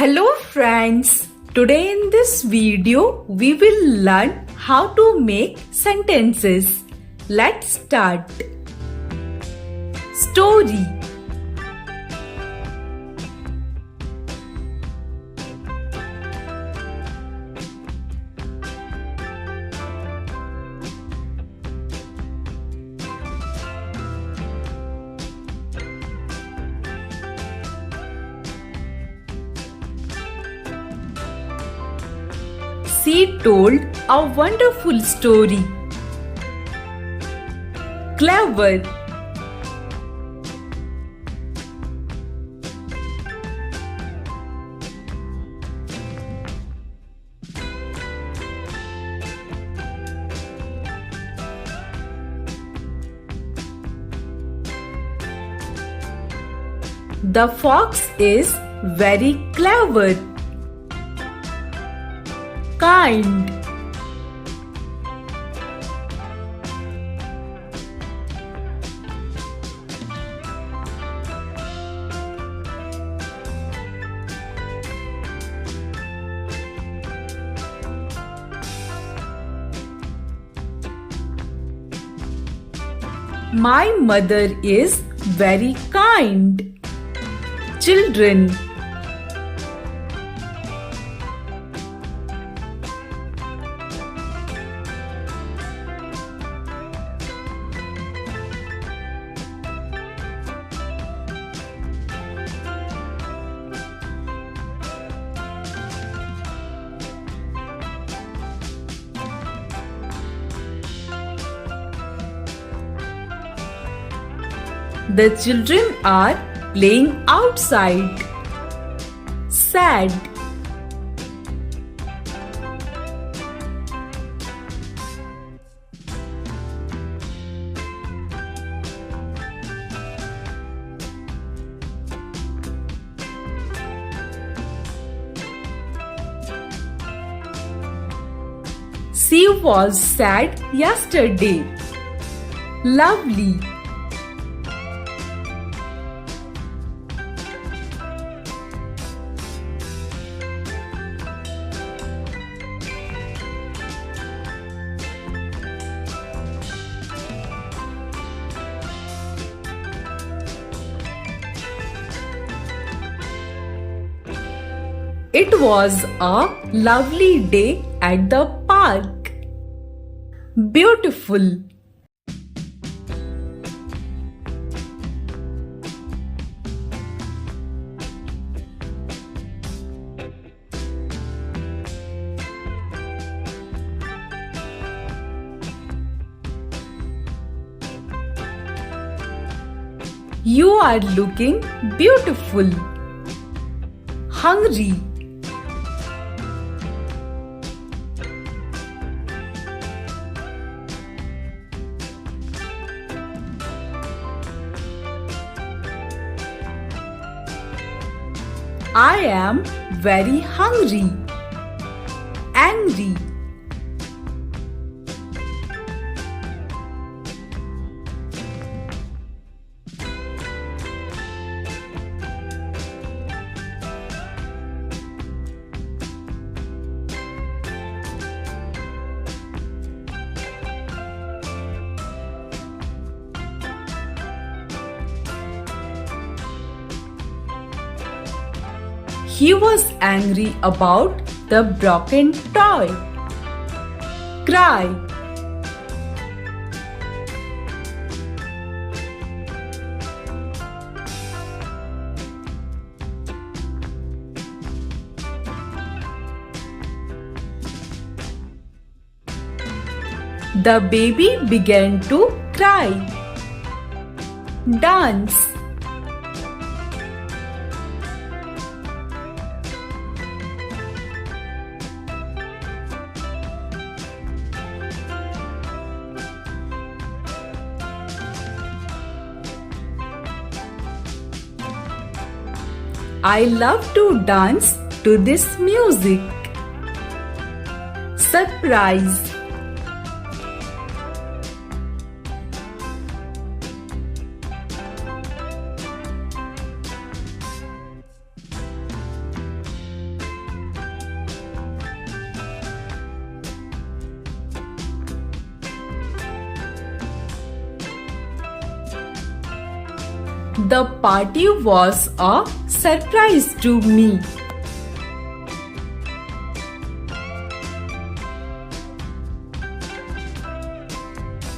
Hello friends, today in this video we will learn how to make sentences. Let's start. Story. She told a wonderful story. Clever. The fox is very clever. Kind. My mother is very kind. Children. The children are playing outside. Sad. She was sad yesterday. Lovely. It was a lovely day at the park. Beautiful. You are looking beautiful. Hungry. I am very hungry. Angry. He was angry about the broken toy. Cry. The baby began to cry. Dance. I love to dance to this music. Surprise. The party was a surprise to me.